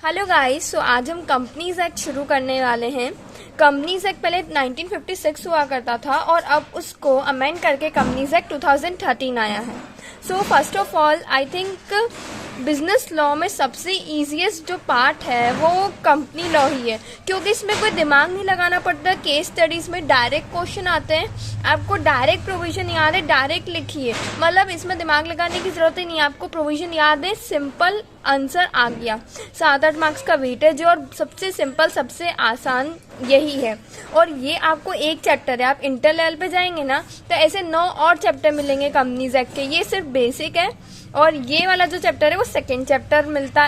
Hello guys, सो आज हम companies act शुरू करने वाले हैं। कंपनीज एक्ट पहले 1956 हुआ करता था और अब उसको अमेंड करके कंपनीज एक्ट 2013 आया है। So first of all I think business law में सबसे इजीएस्ट जो पार्ट है वो कंपनी लॉ ही है, क्योंकि इसमें कोई दिमाग नहीं लगाना पड़ता। केस स्टडीज में डायरेक्ट क्वेश्चन आते हैं, आपको डायरेक्ट प्रोविजन याद है, डायरेक्ट लिखिए, मतलब इसमें दिमाग लगाने की जरूरत ही नहीं है। आपको प्रोविजन याद है, सिंपल आंसर आ गया। 7-8 मार्क्स का वेटेज है और सबसे सिंपल सबसे आसान यही है। और ये आपको एक चैप्टर है, आप इंटर लेवल पे जाएंगे ना तो ऐसे 9 और चैप्टर मिलेंगे कंपनीज एक्ट के। ये सिर्फ बेसिक है और ये वाला जो चैप्टर है वो सेकेंड चैप्टर मिलता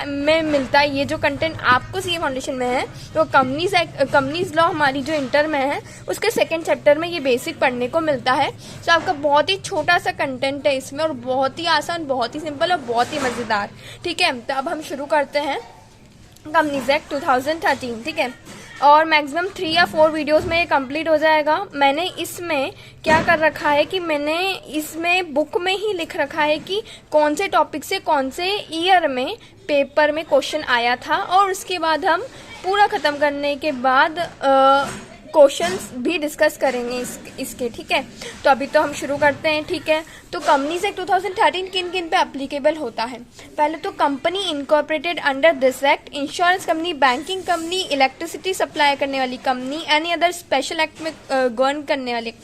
है। ये जो कंटेंट आपको सी फाउंडेशन में है तो कंपनीज लॉ हमारी जो इंटर में है उसके सेकेंड चैप्टर में ये बेसिक पढ़ने को मिलता है। तो आपका बहुत ही छोटा सा कंटेंट है इसमें और बहुत ही आसान, बहुत ही सिंपल और बहुत ही मज़ेदार। ठीक है, तो अब हम शुरू करते हैं कंपनीज एक्ट 2013। ठीक है, और मैक्सिमम 3 या 4 वीडियोस में ये कंप्लीट हो जाएगा। मैंने इसमें क्या कर रखा है कि मैंने इसमें बुक में ही लिख रखा है कि कौन से टॉपिक से कौन से ईयर में पेपर में क्वेश्चन आया था, और उसके बाद हम पूरा ख़त्म करने के बाद क्वेश्चंस भी डिस्कस करेंगे इसके। ठीक है, तो अभी तो हम शुरू करते हैं। ठीक है, तो कंपनीज एक्ट 2013 किन किन पे एप्लीकेबल होता है। पहले तो company incorporated under this act, insurance company, banking company, electricity supply करने वाली company, any other special act में गवर्न करने वाली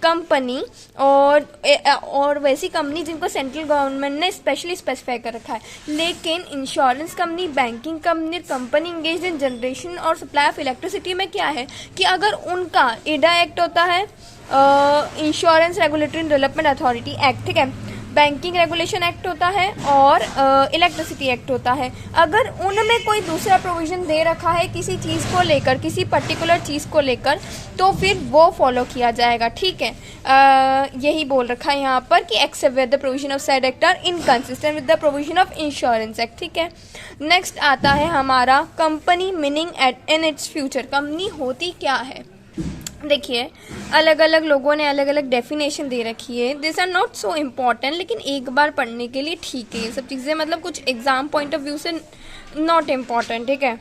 कंपनी, और वैसी कंपनी जिनको सेंट्रल गवर्नमेंट ने स्पेशली स्पेसिफाई कर रखा है। लेकिन insurance company, banking company, company engage in generation और सप्लाई ऑफ इलेक्ट्रिसिटी में क्या है कि अगर उनका इडा एक्ट होता है, insurance regulatory development authority act, ठीक है, बैंकिंग रेगुलेशन एक्ट होता है और इलेक्ट्रिसिटी एक्ट होता है, अगर उनमें कोई दूसरा प्रोविजन दे रखा है किसी चीज़ को लेकर, किसी पर्टिकुलर चीज़ को लेकर, तो फिर वो फॉलो किया जाएगा। ठीक है, यही बोल रखा है यहाँ पर कि except with the provision of side act are inconsistent with the provision of insurance act. ठीक है, नेक्स्ट आता है हमारा company meaning in its future. Company होती क्या है, देखिए अलग अलग लोगों ने अलग अलग डेफिनेशन दे रखी है। This are not so important, लेकिन एक बार पढ़ने के लिए ठीक है ये सब चीज़ें, मतलब कुछ एग्जाम पॉइंट ऑफ व्यू से नॉट इम्पॉर्टेंट। ठीक है,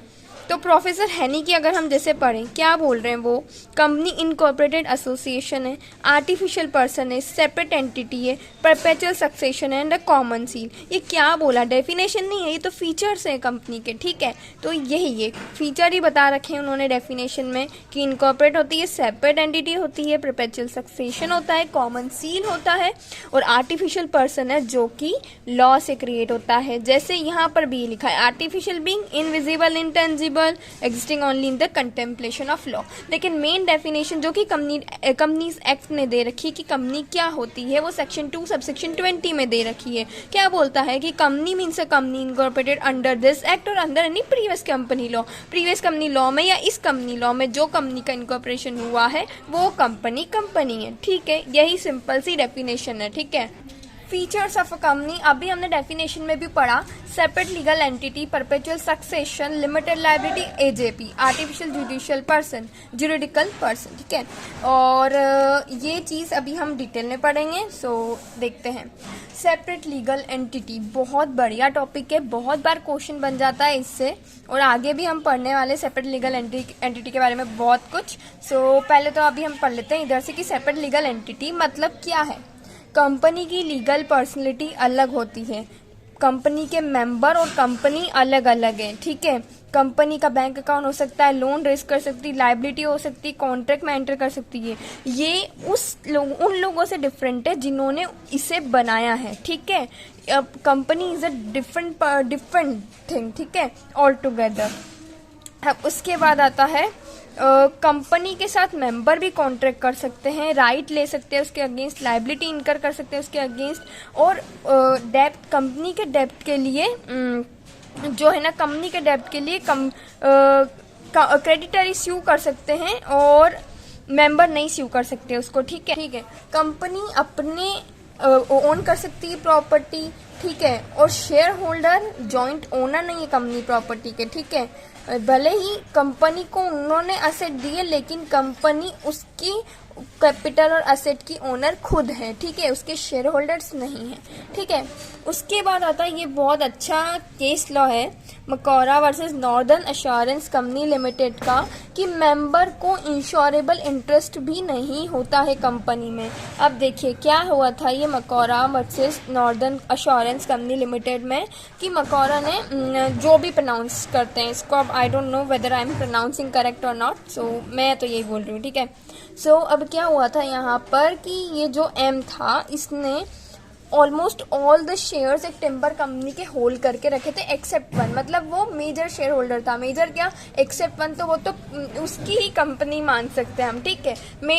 तो प्रोफेसर हैनी की अगर हम जैसे पढ़ें, क्या बोल रहे हैं वो, कंपनी इनकॉर्पोरेटेड एसोसिएशन है, आर्टिफिशियल पर्सन है, सेपरेट एंटिटी है, परपेचुअल सक्सेशन है एंड अ कॉमन सील। ये क्या बोला, डेफिनेशन नहीं है, ये तो फीचर्स हैं कंपनी के। ठीक है, तो यही ये फीचर ही बता रखे हैं उन्होंने डेफिनेशन में कि इनकॉर्पोरेट होती है, सेपरेट एंटिटी होती है, परपेचुअल सक्सेशन होता है, कॉमन सील होता है और आर्टिफिशियल पर्सन है जो कि लॉ से क्रिएट होता है। जैसे यहाँ पर भी लिखा है, artificial being, invisible, intangible, existing only in the contemplation of law. लेकिन मेन डेफिनेशन जो कि कंपनीज एक्ट ने दे रखी कि कंपनी क्या होती है, वो सेक्शन 2 सबसेक्शन 20 में दे रखी है। क्या बोलता है कि company means a company incorporated under this act और under any previous company law. Previous company law में या इस कंपनी लॉ में जो कंपनी का इनकॉर्पोरेशन हुआ है वो कंपनी है। ठीक है, यही सिंपल सी डेफिनेशन है। ठीक है, फीचर्स ऑफ अ कंपनी अभी हमने डेफिनेशन में भी पढ़ा, separate legal entity, perpetual succession, limited liability, AJP, artificial judicial person, juridical person. ठीक है, और ये चीज़ अभी हम डिटेल में पढ़ेंगे। सो देखते हैं, सेपरेट लीगल एंटिटी बहुत बढ़िया टॉपिक है, बहुत बार क्वेश्चन बन जाता है इससे, और आगे भी हम पढ़ने वाले सेपरेट लीगल एंटिटी के बारे में बहुत कुछ। सो पहले तो अभी हम पढ़ लेते हैं इधर से कि सेपरेट लीगल एंटिटी मतलब क्या है। कंपनी की लीगल पर्सनैलिटी अलग होती है, कंपनी के मेंबर और कंपनी अलग अलग है। ठीक है, कंपनी का बैंक अकाउंट हो सकता है, लोन रेज कर सकती है, लाइबिलिटी हो सकती है, कॉन्ट्रैक्ट में एंटर कर सकती है। ये उन लोगों से डिफरेंट है जिन्होंने इसे बनाया है। ठीक है, company is a different thing. ठीक है, ऑल टुगेदर। अब उसके बाद आता है कंपनी के साथ मेंबर भी कॉन्ट्रैक्ट कर सकते हैं, राइट ले सकते हैं उसके अगेंस्ट, लाइबिलिटी इनकर कर सकते हैं उसके अगेंस्ट, और डेप्ट, कंपनी के डेप्ट के लिए जो है ना, कंपनी के डेप्ट के लिए क्रेडिटर स्यू कर सकते हैं और मेंबर नहीं स्यू कर सकते उसको। ठीक है, कंपनी अपने ओन कर सकती है प्रॉपर्टी, ठीक है। और शेयर होल्डर जॉइंट ओनर नहीं है कंपनी प्रॉपर्टी के, ठीक है। भले ही कंपनी को उन्होंने असेट दिए लेकिन कंपनी उसकी कैपिटल और असेट की ओनर खुद है, ठीक है, उसके शेयर होल्डर्स नहीं है, ठीक है। उसके बाद आता है ये बहुत अच्छा केस लॉ है Macaura versus northern assurance company limited का, कि मेंबर को इंश्योरेबल इंटरेस्ट भी नहीं होता है कंपनी में। अब देखिए क्या हुआ था ये Macaura versus northern assurance company limited में, कि मकौरा ने जो भी प्रोनाउंस करते हैं इसको, अब I don't know whether I am pronouncing correct और नॉट, सो मैं तो यही बोल रही हूँ, ठीक है। सो अब क्या हुआ था यहाँ पर कि ये जो एम था इसने ऑलमोस्ट ऑल द शेयर्स एक टिम्बर कंपनी के होल्ड करके रखे थे एक्सेप्ट वन, मतलब वो मेजर शेयर होल्डर था। मेजर क्या, एक्सेप्ट वन, तो वो तो उसकी ही कंपनी मान सकते हैं हम, ठीक है।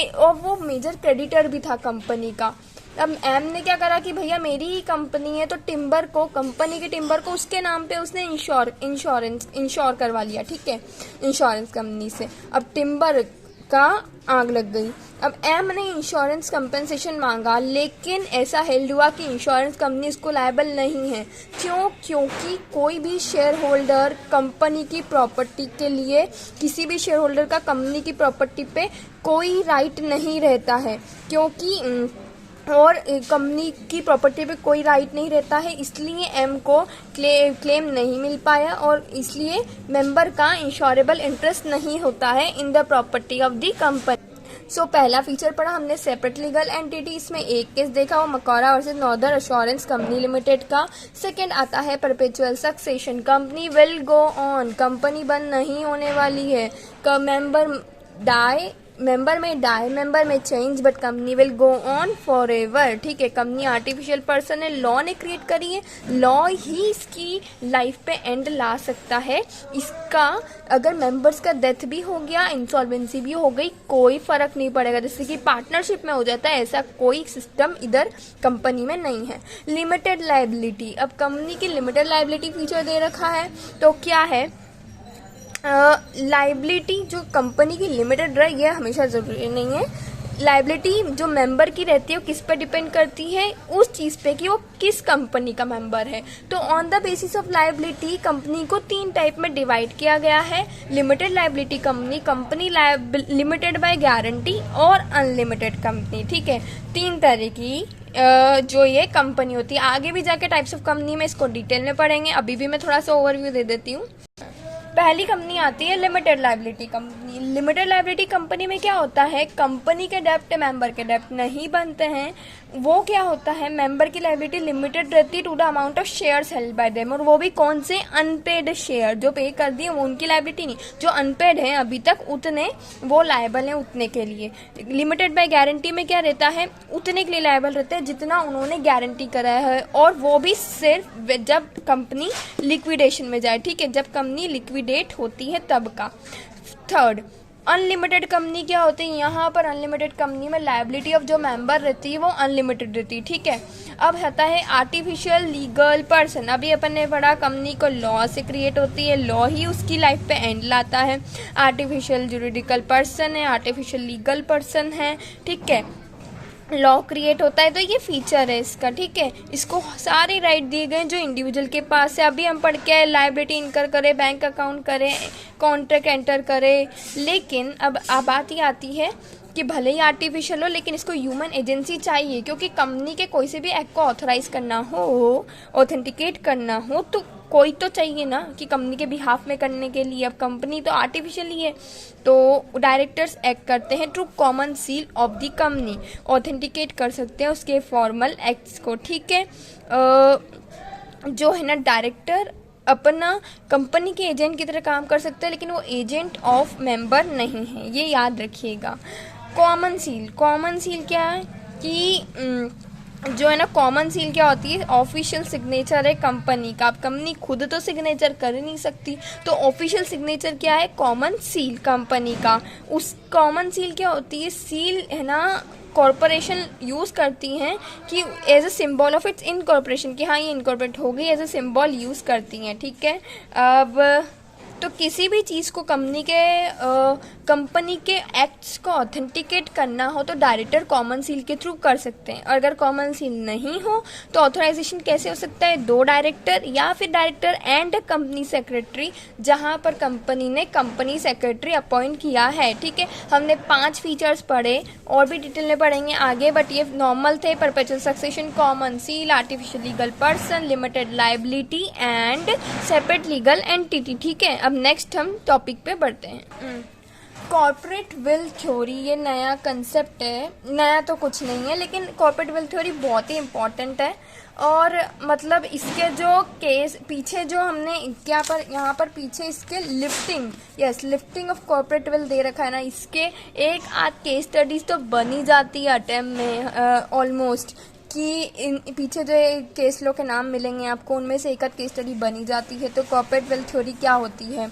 और वो मेजर क्रेडिटर भी था कंपनी का। अब एम ने क्या करा कि भैया मेरी ही कंपनी है, तो टिम्बर को, कंपनी के टिम्बर को उसके नाम पे उसने इंश्योर करवा लिया, ठीक है, इंश्योरेंस कंपनी से। अब टिम्बर का आग लग गई। अब एम ने इंश्योरेंस कंपनसेशन मांगा, लेकिन ऐसा हेल्ड हुआ कि इंश्योरेंस कंपनी इसको लायबल नहीं है। क्यों? क्योंकि कोई भी शेयर होल्डर कंपनी की प्रॉपर्टी के लिए, किसी भी शेयर होल्डर का कंपनी की प्रॉपर्टी पे कोई राइट नहीं रहता है, क्योंकि और कंपनी की प्रॉपर्टी पे कोई राइट नहीं रहता है, इसलिए एम को क्लेम नहीं मिल पाया और इसलिए मेंबर का इंश्योरेबल इंटरेस्ट नहीं होता है in the property of the company. So पहला फीचर पढ़ा हमने सेपरेट लीगल एंटिटी, इसमें एक केस देखा वो Macaura versus northern assurance company limited का। सेकंड आता है perpetual succession, company will go on, company बंद नहीं होने वाली है। मेंबर में change but company will go on forever, ठीक है। कंपनी आर्टिफिशियल पर्सन है, लॉ ने क्रिएट करी है, लॉ ही इसकी लाइफ पे एंड ला सकता है। इसका अगर मेंबर्स का डेथ भी हो गया, इंसॉल्वेंसी भी हो गई, कोई फर्क नहीं पड़ेगा, जैसे कि पार्टनरशिप में हो जाता है, ऐसा कोई सिस्टम इधर कंपनी में नहीं है। लिमिटेड लायबिलिटी, अब कंपनी की लिमिटेड लायबिलिटी फीचर दे रखा है, तो क्या है, लाइबिलिटी जो कंपनी की लिमिटेड रहे ये हमेशा ज़रूरी नहीं है। लाइबिलिटी जो मेंबर की रहती है वो किस पे डिपेंड करती है, उस चीज़ पे कि वो किस कंपनी का मेंबर है। तो on the basis of liability company को 3 टाइप में डिवाइड किया गया है। Limited liability company, company limited by guarantee और अनलिमिटेड कंपनी, ठीक है। 3 तरह की जो ये कंपनी होती है। आगे भी जाके टाइप्स ऑफ कंपनी में इसको डिटेल में पढ़ेंगे, अभी भी मैं थोड़ा सा ओवरव्यू दे देती हूँ। पहली कंपनी आती है limited liability company. Limited liability company में क्या होता है, कंपनी के डेप्ट मेंबर के डेप्ट नहीं बनते हैं। वो क्या होता है, मेंबर की लायबिलिटी लिमिटेड रहती है to the amount of shares held by them, और वो भी कौन से, अनपेड शेयर, जो पे कर दिए वो उनकी लायबिलिटी नहीं, जो अनपेड है अभी तक उतने वो लायबल हैं उतने के लिए। लिमिटेड बाय गारंटी में क्या रहता है, उतने के लिए लायबल रहते हैं जितना उन्होंने गारंटी कराया है, और वो भी सिर्फ जब कंपनी लिक्विडेशन में जाए, ठीक है, जब कंपनी लिक्विडेट होती है तब का। थर्ड, अनलिमिटेड कंपनी क्या होती है, यहाँ पर अनलिमिटेड कंपनी में लायबिलिटी ऑफ जो मेंबर रहती है वो अनलिमिटेड रहती है, ठीक है। अब आता है आर्टिफिशियल लीगल पर्सन। अभी अपन ने पढ़ा कंपनी को लॉ से क्रिएट होती है, लॉ ही उसकी लाइफ पे एंड लाता है। आर्टिफिशियल जुरिडिकल पर्सन है, आर्टिफिशियल लीगल पर्सन है, ठीक है, लॉ क्रिएट होता है। तो ये फीचर है इसका, ठीक है। इसको सारे राइट दिए गए जो इंडिविजुअल के पास है। अभी हम पढ़ के लायबिलिटी इनकर करे, बैंक अकाउंट करे, कॉन्ट्रैक्ट एंटर करे, लेकिन अब बात ये आती है कि भले ही आर्टिफिशियल हो लेकिन इसको ह्यूमन एजेंसी चाहिए, क्योंकि कंपनी के कोई से भी एक्ट को ऑथराइज करना हो, ऑथेंटिकेट करना हो, तो कोई तो चाहिए ना कि कंपनी के बिहाफ में करने के लिए। अब कंपनी तो आर्टिफिशियल ही है, तो डायरेक्टर्स एक्ट करते हैं through common seal of the company, authenticate कर सकते हैं उसके फॉर्मल एक्ट्स को, ठीक है। जो है ना डायरेक्टर अपना कंपनी के एजेंट की तरह काम कर सकते हैं, लेकिन वो एजेंट ऑफ मेंबर नहीं है, ये याद रखिएगा। कॉमन सील क्या है कि जो है ना कॉमन सील क्या होती है, ऑफिशियल सिग्नेचर है कंपनी का। अब कंपनी खुद तो सिग्नेचर कर ही नहीं सकती, तो ऑफिशियल सिग्नेचर क्या है, कॉमन सील कंपनी का। उस कॉमन सील क्या होती है, सील है ना कॉरपोरेशन यूज़ करती हैं कि as a symbol of its incorporation, कि हाँ ये इनकॉर्पोरेट हो गई, एज अ सिंबल यूज़ करती हैं, ठीक है। अब तो किसी भी चीज़ को कंपनी के एक्ट्स को ऑथेंटिकेट करना हो तो डायरेक्टर कॉमन सील के थ्रू कर सकते हैं। और अगर कॉमन सील नहीं हो तो ऑथराइजेशन कैसे हो सकता है? 2 डायरेक्टर या फिर डायरेक्टर एंड कंपनी सेक्रेटरी, जहां पर कंपनी ने कंपनी सेक्रेटरी अपॉइंट किया है। ठीक है, हमने 5 फीचर्स पढ़े, और भी डिटेल में पढ़ेंगे आगे, बट ये नॉर्मल थे। Perpetual succession, common seal, artificial legal person, limited liability and separate legal entity. ठीक है, अब नेक्स्ट हम टॉपिक पे बढ़ते हैं। कॉर्पोरेट विल थ्योरी, ये नया कंसेप्ट है। नया तो कुछ नहीं है, लेकिन कॉर्पोरेट विल थ्योरी बहुत ही इम्पॉर्टेंट है। और मतलब इसके जो केस पीछे जो हमने यहाँ पर पीछे इसके lifting of corporate will they रखा है ना, इसके एक आध केस स्टडीज तो बनी जाती है अटेम्प्ट में ऑलमोस्ट, कि इन पीछे जो केस लो के नाम मिलेंगे आपको, उनमें से एक आध केस स्टडी बनी जाती है। तो कॉर्पोरेट विल थ्योरी क्या होती है?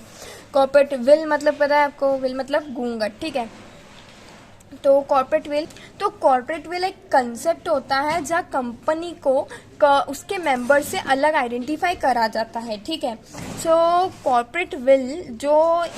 कॉर्पोरेट विल मतलब पता है आपको? विल मतलब घूंघट। ठीक है, तो कॉर्पोरेट विल एक कंसेप्ट होता है जहाँ कंपनी को उसके मेंबर से अलग आइडेंटिफाई करा जाता है। ठीक है, सो कॉर्पोरेट विल जो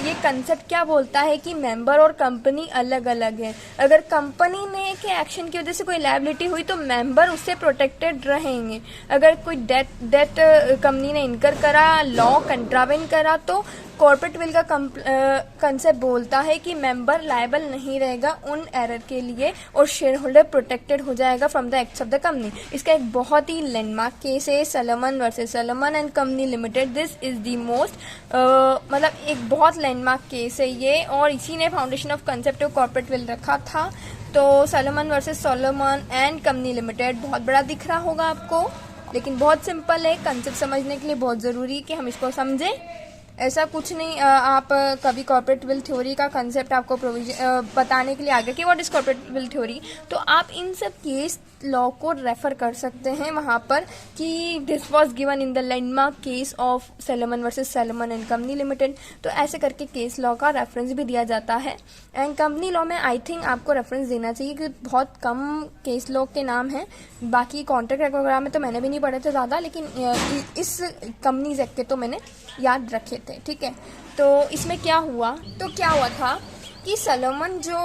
ये कंसेप्ट क्या बोलता है कि मेंबर और कंपनी अलग अलग है। अगर कंपनी ने के एक्शन की वजह से कोई लायबिलिटी हुई तो मेंबर उससे प्रोटेक्टेड रहेंगे। अगर कोई डेट कंपनी ने इनकर करा, लॉ कंट्रावेन करा, तो कॉर्पोरेट विल का कंसेप्ट बोलता है कि मेंबर लायबल नहीं रहेगा उन एरर के लिए, और शेयर होल्डर प्रोटेक्टेड हो जाएगा from the acts of the company. इसका एक बहुत ही लैंडमार्क केस है Salomon versus Salomon and company limited. This is the most मतलब एक बहुत लैंडमार्क केस है ये, और इसी ने foundation of concept of corporate veil रखा था। तो Salomon versus Salomon and company limited बहुत बड़ा दिख रहा होगा आपको, लेकिन बहुत सिंपल है। कंसेप्ट समझने के लिए बहुत ज़रूरी है कि हम इसको समझें। ऐसा कुछ नहीं, आप कभी कॉर्पोरेट विल थ्योरी का कंसेप्ट आपको बताने के लिए आगे कि what is corporate will theory, तो आप इन सब केस लॉ को रेफर कर सकते हैं वहाँ पर कि this was given in the landmark case of Salomon versus Salomon and company limited. तो ऐसे करके केस लॉ का रेफरेंस भी दिया जाता है। एंड कंपनी लॉ में आई थिंक आपको रेफरेंस देना चाहिए क्योंकि बहुत कम केस लॉ के नाम हैं। बाकी कॉन्ट्रैक्ट वगैरह में तो मैंने भी नहीं पढ़े थे ज़्यादा, लेकिन इस कंपनीज एक्ट के तो मैंने याद रखे थे। ठीक है, तो इसमें क्या हुआ था कि सलोमन जो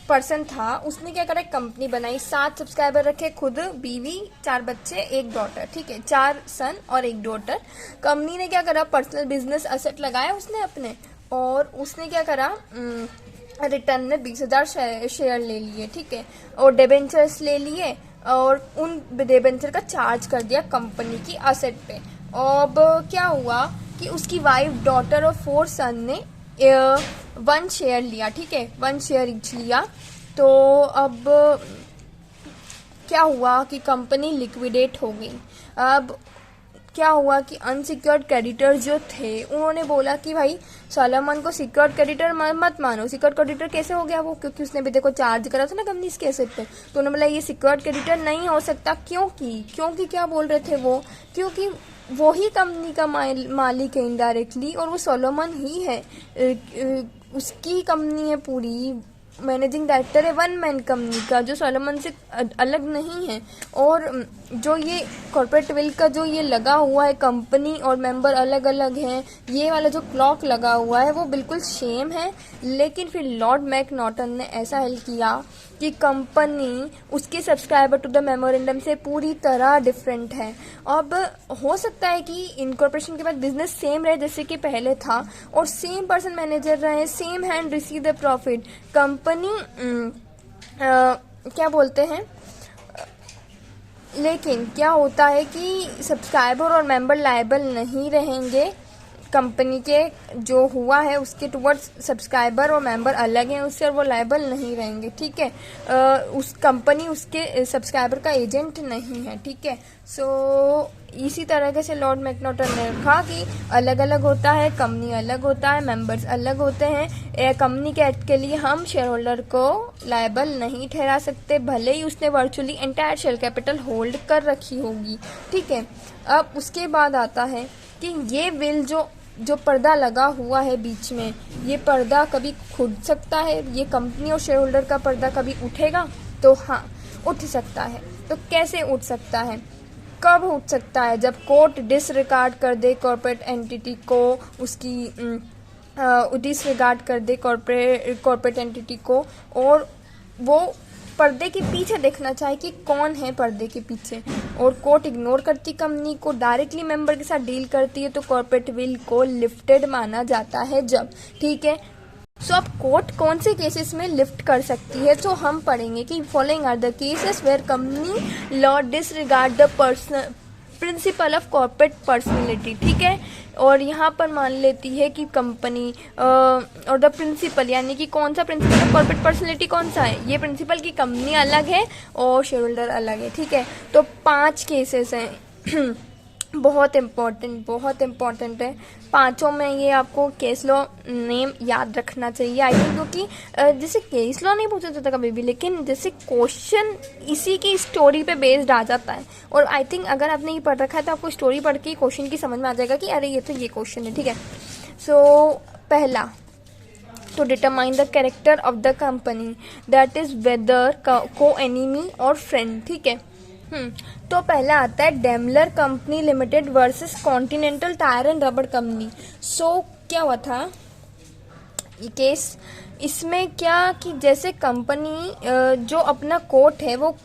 पर्सन था उसने क्या करा, कंपनी बनाई, 7 सब्सक्राइबर रखे, खुद बीवी, 4 बच्चे, 1 डॉटर। ठीक है, 4 सन और 1 डॉटर। कंपनी ने क्या करा, पर्सनल बिजनेस एसेट लगाया उसने अपने, और उसने क्या करा, रिटर्न में 20,000 शेयर ले लिए। ठीक है, और डिबेंचर्स ले लिए, और उन डिबेंचर का चार्ज कर दिया कंपनी की असेट पे। अब क्या हुआ कि उसकी वाइफ, डॉटर और 4 सन ने 1 शेयर लिया। ठीक है, 1 शेयर ईच लिया। तो अब क्या हुआ कि कंपनी लिक्विडेट हो गई। अब क्या हुआ कि अनसिक्योर्ड क्रेडिटर जो थे उन्होंने बोला कि भाई सलोमन को सिक्योर्ड क्रेडिटर मत मानो। सिक्योर्ड क्रेडिटर कैसे हो गया वो, क्योंकि उसने भी देखो चार्ज करा था ना कंपनी के एसेट पे। तो उन्होंने बोला ये सिक्योर्ड क्रेडिटर नहीं हो सकता। क्योंकि क्या बोल रहे थे वो, क्योंकि वो ही कंपनी का मालिक है इनडायरेक्टली, और वो सलोमन ही है, उसकी कंपनी है पूरी, मैनेजिंग डायरेक्टर है 1 मैन कंपनी का, जो सलोमन से अलग नहीं है। और जो ये कॉर्पोरेट विल का जो ये लगा हुआ है, कंपनी और मेंबर अलग अलग हैं, ये वाला जो क्लॉक लगा हुआ है वो बिल्कुल सेम है। लेकिन फिर लॉर्ड मैकनॉटन ने ऐसा हल किया कि कंपनी उसके सब्सक्राइबर टू द मेमोरेंडम से पूरी तरह डिफरेंट है। अब हो सकता है कि इनकॉर्पोरेशन के बाद बिजनेस सेम रहे जैसे कि पहले था, और सेम पर्सन मैनेजर रहे, same hand receive the profit. Company क्या बोलते हैं, लेकिन क्या होता है कि सब्सक्राइबर और मेंबर लायबल नहीं रहेंगे। कंपनी के जो हुआ है उसके टुवर्ड्स सब्सक्राइबर और मेंबर अलग हैं उससे, और वो लायबल नहीं रहेंगे। ठीक है, उस कंपनी उसके सब्सक्राइबर का एजेंट नहीं है। ठीक है, सो इसी तरह से लॉर्ड मैकनॉटन ने कहा कि अलग अलग होता है, कंपनी अलग होता है, मेंबर्स अलग होते हैं। कंपनी के एक्ट के लिए हम शेयर होल्डर को लायबल नहीं ठहरा सकते, भले ही उसने virtually entire share capital hold कर रखी होगी। ठीक है, अब उसके बाद आता है कि ये विल जो पर्दा लगा हुआ है बीच में, ये पर्दा कभी खुद सकता है, ये कंपनी और शेयर होल्डर का पर्दा कभी उठेगा? तो हाँ, उठ सकता है। तो कैसे उठ सकता है? कब हो सकता है? जब कोर्ट डिसरिगार्ड कर दे कॉर्पोरेट एंटिटी को, उसकी डिसरिगार्ड कर दे कॉर्पोरेट एंटिटी को, और वो पर्दे के पीछे देखना चाहे कि कौन है पर्दे के पीछे, और कोर्ट इग्नोर करती कंपनी को, डायरेक्टली मेंबर के साथ डील करती है, तो कॉर्पोरेट विल को लिफ्टेड माना जाता है जब, ठीक है। सो अब कोर्ट कौन से केसेस में लिफ्ट कर सकती है, तो हम पढ़ेंगे कि following are the cases where company law disregard the principle of corporate personality, ठीक है। और यहाँ पर मान लेती है कि कंपनी और द प्रिंसिपल, यानी कि कौन सा प्रिंसिपल ऑफ कॉर्पोरेट पर्सनैलिटी कौन सा है, ये प्रिंसिपल की कंपनी अलग है और शेयर होल्डर अलग है, ठीक है। तो 5 केसेस हैं बहुत इम्पॉर्टेंट है। 5 में ये आपको केस लॉ नेम याद रखना चाहिए आई थिंक, क्योंकि जैसे केस लॉ नहीं पूछा जाता कभी भी, लेकिन जैसे क्वेश्चन इसी की स्टोरी पे बेस्ड आ जाता है, और आई थिंक अगर आपने ये पढ़ रखा है तो आपको स्टोरी पढ़ के क्वेश्चन की समझ में आ जाएगा कि अरे ये तो ये क्वेश्चन है, ठीक है। सो पहला, to determine the character of the company, that is whether co-enemy or friend, ठीक है। तो पहला आता है Daimler company limited versus continental tyre and rubber company. So क्या हुआ था ये केस, इसमें क्या कि जैसे कंपनी जो अपना कोर्ट है वो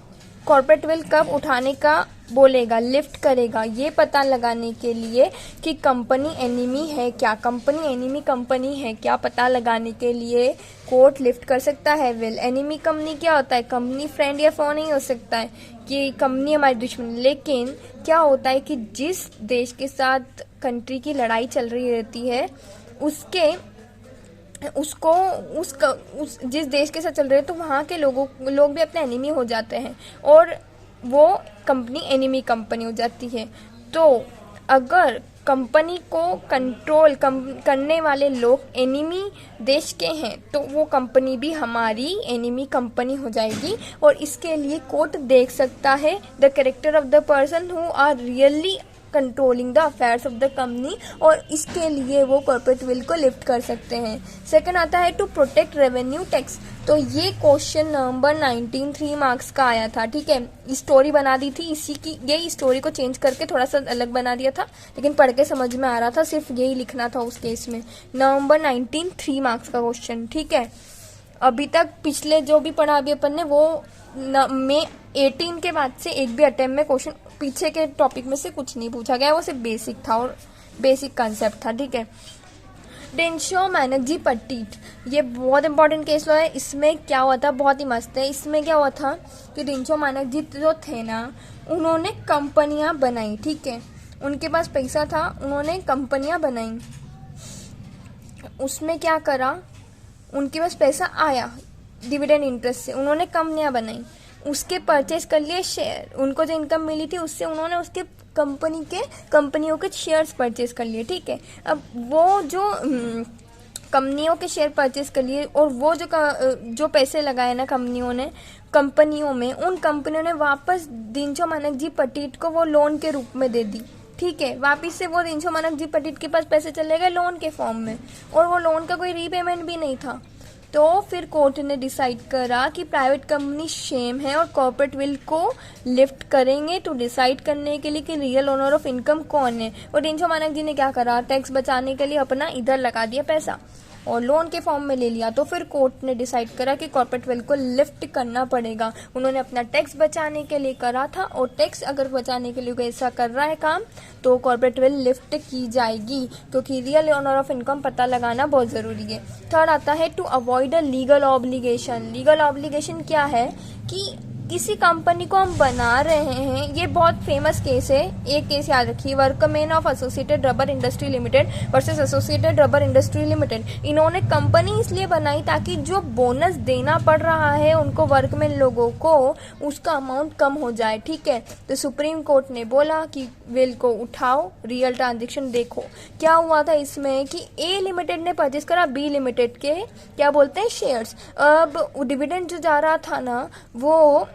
कॉर्पोरेट विल कब उठाने का बोलेगा, लिफ्ट करेगा, ये पता लगाने के लिए कि कंपनी एनिमी है क्या, कंपनी एनिमी कंपनी है क्या, पता लगाने के लिए कोर्ट लिफ्ट कर सकता है विल। एनिमी कंपनी क्या होता है, कंपनी फ्रेंड या फो नहीं हो सकता है कि कंपनी हमारी दुश्मन, लेकिन क्या होता है कि जिस देश के साथ कंट्री की लड़ाई चल रही रहती है जिस देश के साथ चल रहे हैं तो वहाँ के लोग भी अपने एनिमी हो जाते हैं और वो कंपनी एनिमी कंपनी हो जाती है। तो अगर कंपनी को कंट्रोल करने वाले लोग एनिमी देश के हैं तो वो कंपनी भी हमारी एनिमी कंपनी हो जाएगी, और इसके लिए कोर्ट देख सकता है the character of the person who are really controlling the affairs of the company, और इसके लिए वो कॉर्पोरेट विल को लिफ्ट कर सकते हैं। सेकंड आता है टू प्रोटेक्ट रेवेन्यू टैक्स। तो ये क्वेश्चन नंबर 19 3 मार्क्स का आया था, ठीक है। स्टोरी बना दी थी इसी की, यही स्टोरी को चेंज करके थोड़ा सा अलग बना दिया था, लेकिन पढ़ के समझ में आ रहा था, सिर्फ यही लिखना था उस केस में। नवंबर 19 3 मार्क्स का क्वेश्चन, ठीक है। अभी तक पिछले जो भी पढ़ा अभी अपन ने वो में 18 के बाद से एक भी अटेम्प्ट में क्वेश्चन पीछे के टॉपिक में से कुछ नहीं पूछा गया, वो सिर्फ बेसिक था और बेसिक कंसेप्ट था, ठीक है। डेंशो मैनर्जी पट्टीट, ये बहुत इंपॉर्टेंट केस लॉ है। इसमें क्या हुआ था, बहुत ही मस्त है। इसमें क्या हुआ था कि डेंशो मैनर्जी जो थे ना, उन्होंने कंपनियां बनाई, ठीक है। उनके पास पैसा था, उन्होंने कंपनियां बनाई। उसमें क्या करा, उनके पास पैसा आया डिविडेंड इंटरेस्ट से, उन्होंने कंपनियां बनाई, उसके परचेज कर लिए शेयर, उनको जो इनकम मिली थी उससे उन्होंने उसके कंपनियों के शेयर्स परचेज कर लिए, ठीक है। अब वो जो कंपनियों के शेयर परचेज कर लिए और वो जो पैसे लगाए ना कंपनियों में, उन कंपनियों ने वापस डेंशो मैनर्जी पट्टीट को वो लोन के रूप में दे दी, ठीक है। वापिस से वो डेंशो मैनर्जी पट्टीट के पास पैसे चले गए लोन के फॉर्म में, और वो लोन का कोई रीपेमेंट भी नहीं था। तो फिर कोर्ट ने डिसाइड करा कि प्राइवेट कंपनी शेम है और कॉर्पोरेट विल को लिफ्ट करेंगे टू डिसाइड करने के लिए कि रियल ओनर ऑफ इनकम कौन है। और डेंशो मैनर्जी ने क्या करा, टैक्स बचाने के लिए अपना इधर लगा दिया पैसा और लोन के फॉर्म में ले लिया। तो फिर कोर्ट ने डिसाइड करा कि कॉर्पोरेट विल को लिफ्ट करना पड़ेगा। उन्होंने अपना टैक्स बचाने के लिए करा था, और टैक्स अगर बचाने के लिए कोई ऐसा कर रहा है काम तो कॉर्पोरेट विल लिफ्ट की जाएगी, क्योंकि रियल ओनर ऑफ इनकम पता लगाना बहुत ज़रूरी है। थर्ड आता है to avoid a legal obligation. Legal obligation क्या है कि किसी कंपनी को हम बना रहे हैं, ये बहुत फेमस केस है, एक केस याद रखिए, workman of associated rubber industry limited versus associated rubber industry limited. इन्होंने कंपनी इसलिए बनाई ताकि जो बोनस देना पड़ रहा है उनको वर्कमैन लोगों को, उसका अमाउंट कम हो जाए, ठीक है। तो सुप्रीम कोर्ट ने बोला कि विल को उठाओ, रियल ट्रांजेक्शन देखो। क्या हुआ था इसमें कि ए लिमिटेड ने परचेज करा बी लिमिटेड के क्या बोलते हैं शेयर्स। अब डिविडेंड जो जा रहा था ना, वो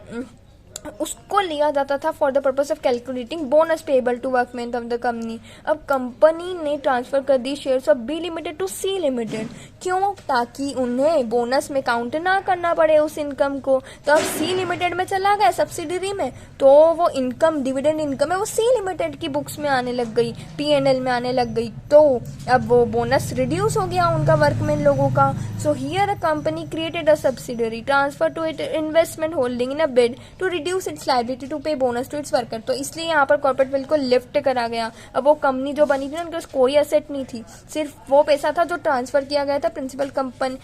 उसको लिया जाता था for the purpose of calculating bonus payable to workman of the company. अब कंपनी ने ट्रांसफर कर दी shares of B limited to C limited. क्यों? ताकि उन्हें बोनस में काउंट ना करना पड़े उस इनकम को। तो अब सी लिमिटेड में चला गया सब्सिडरी में, तो वो इनकम, डिविडेंड इनकम है, वो सी लिमिटेड की बुक्स में आने लग गई, पीएनएल में आने लग गई। तो अब वो बोनस रिड्यूस हो गया उनका वर्कमैन लोगों का। So here a company created a subsidiary, transfer to it investment holding in a bid to reduce its liability to pay bonus to its worker. तो इसलिए यहाँ पर कॉर्पोरेट विल को लिफ्ट करा गया। अब वो कंपनी जो बनी थी ना, उनके पास कोई एसेट नहीं थी, सिर्फ वो पैसा था जो ट्रांसफर किया गया था principal company,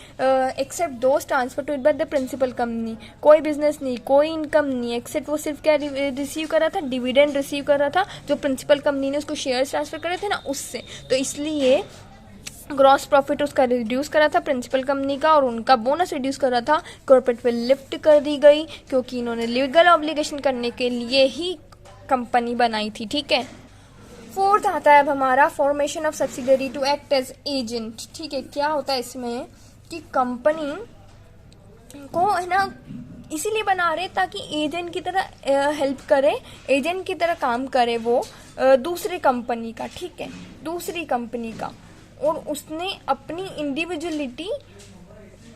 except those transfer to it by the principal company. कोई बिजनेस नहीं, कोई इनकम नहीं, एक्सेप्ट वो सिर्फ क्या रिसीव कर रहा था, डिविडेंड रिसीव कर रहा था जो प्रिंसिपल कंपनी ने उसको शेयर्स ट्रांसफर करे थे ना, उससे। तो इसलिए ग्रॉस प्रॉफिट उसका रिड्यूस करा था प्रिंसिपल कंपनी का, और उनका बोनस रिड्यूस करा था। कॉर्पोरेट विल लिफ्ट कर दी गई क्योंकि इन्होंने लीगल ऑब्लिगेशन करने के लिए ही कंपनी बनाई थी। ठीक है, फोर्थ आता है अब हमारा formation of subsidiary to act as agent. ठीक है, क्या होता है इसमें कि कंपनी को है ना इसीलिए बना रहे ताकि एजेंट की तरह हेल्प करे, एजेंट की तरह काम करे वो दूसरी कंपनी का। ठीक है, दूसरी कंपनी का, और उसने अपनी इंडिविजुअलिटी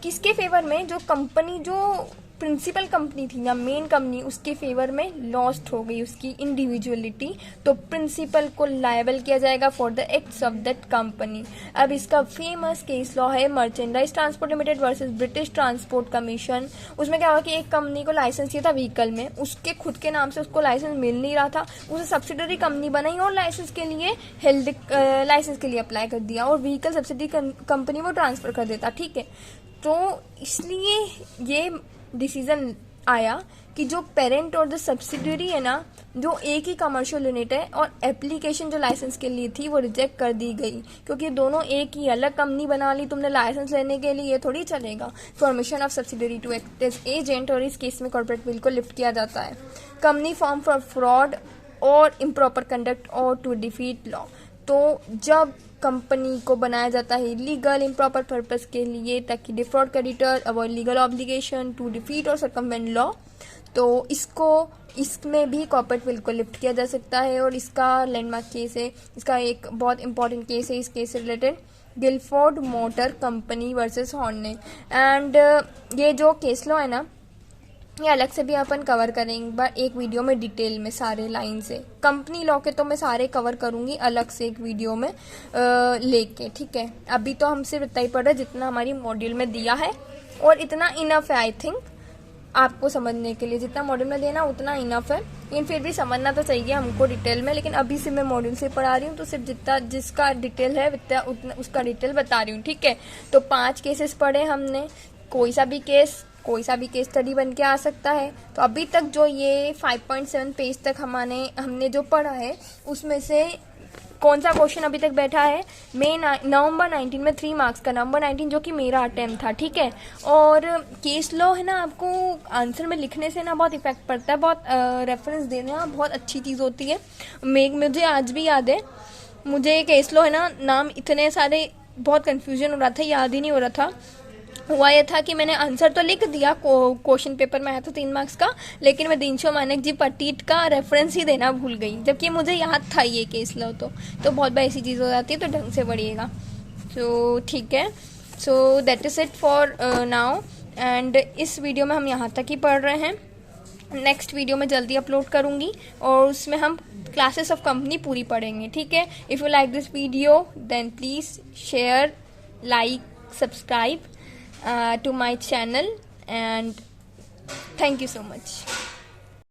किसके फेवर में, जो कंपनी जो प्रिंसिपल कंपनी थी ना, मेन कंपनी, उसके फेवर में लॉस्ट हो गई उसकी इंडिविजुअलिटी। तो प्रिंसिपल को लायबल किया जाएगा for the acts of that company. अब इसका फेमस केस लॉ है merchandise transport limited versus British transport commission. उसमें क्या हुआ कि एक कंपनी को लाइसेंस चाहिए था व्हीकल में, उसके खुद के नाम से उसको लाइसेंस मिल नहीं रहा था, उसे सब्सिडरी कंपनी बनाई और लाइसेंस के लिए लाइसेंस के लिए अप्लाई कर दिया, और व्हीकल सब्सिडरी कंपनी वो ट्रांसफर कर देता। ठीक है, तो इसलिए ये डिसीजन आया कि जो पेरेंट और जो सब्सिडरी है ना, जो एक ही कमर्शियल यूनिट है, और एप्लीकेशन जो लाइसेंस के लिए थी वो रिजेक्ट कर दी गई, क्योंकि दोनों एक ही अलग कंपनी बना ली तुमने लाइसेंस लेने के लिए, ये थोड़ी चलेगा। Formation of subsidiary to act as agent, और इस केस में कॉर्पोरेट विल को लिफ्ट किया जाता है। कंपनी फॉर्म फॉर फ्रॉड और इम्प्रॉपर कंडक्ट और टू डिफीट लॉ। तो जब कंपनी को बनाया जाता है लीगल इम्प्रॉपर पर्पस के लिए, ताकि default creditor, avoid legal obligation, to defeat और सर्कमवेंट लॉ, तो इसमें भी कॉर्पोरेट विल को लिफ्ट किया जा सकता है। और इसका लैंडमार्क केस है, इसका एक बहुत इंपॉर्टेंट केस है इस केस से related, Gilford motor company versus Horne. And ये जो केस लॉ है ना, ये अलग से भी अपन कवर करेंगे एक वीडियो में डिटेल में सारे लाइन से। कंपनी लॉ के तो मैं सारे कवर करूंगी अलग से एक वीडियो में लेके। ठीक है, अभी तो हम सिर्फ इतना ही पढ़ रहे जितना हमारी मॉड्यूल में दिया है, और इतना इनफ है आई थिंक आपको समझने के लिए। जितना मॉड्यूल में देना उतना इनफ है, लेकिन फिर भी समझना तो चाहिए हमको डिटेल में। लेकिन अभी सिर्फ मैं मॉड्यूल से पढ़ा रही हूँ, तो सिर्फ जितना जिसका डिटेल है उतना उसका डिटेल बता रही हूँ। ठीक है, तो 5 केसेस पढ़े हमने, कोई सा भी केस स्टडी बन के आ सकता है। तो अभी तक जो ये 5.7 पेज तक हमने जो पढ़ा है, उसमें से कौन सा क्वेश्चन अभी तक बैठा है? नवंबर 19 में 3 मार्क्स का, नवंबर 19 जो कि मेरा अटेम्प्ट था। ठीक है, और केस लॉ है ना, आपको आंसर में लिखने से ना बहुत इफेक्ट पड़ता है, बहुत रेफरेंस देना बहुत अच्छी चीज़ होती है। मुझे आज भी याद है, मुझे केस लॉ है ना, नाम इतने सारे, बहुत कन्फ्यूजन हो रहा था, याद ही नहीं हो रहा था। हुआ यह था कि मैंने आंसर तो लिख दिया, क्वेश्चन पेपर में आया था 3 मार्क्स का, लेकिन मैं दीनशो मानेक जी पटीट का रेफरेंस ही देना भूल गई, जबकि मुझे याद था ये केस लॉ। तो बहुत बार ऐसी चीज़ हो जाती है, तो ढंग से पढ़िएगा। तो ठीक है, so that is it for now. And इस वीडियो में हम यहाँ तक ही पढ़ रहे हैं, नेक्स्ट वीडियो में जल्दी अपलोड करूँगी, और उसमें हम क्लासेस ऑफ कंपनी पूरी पढ़ेंगे। ठीक है, if you like this video then please share, like, subscribe to my channel, and thank you so much.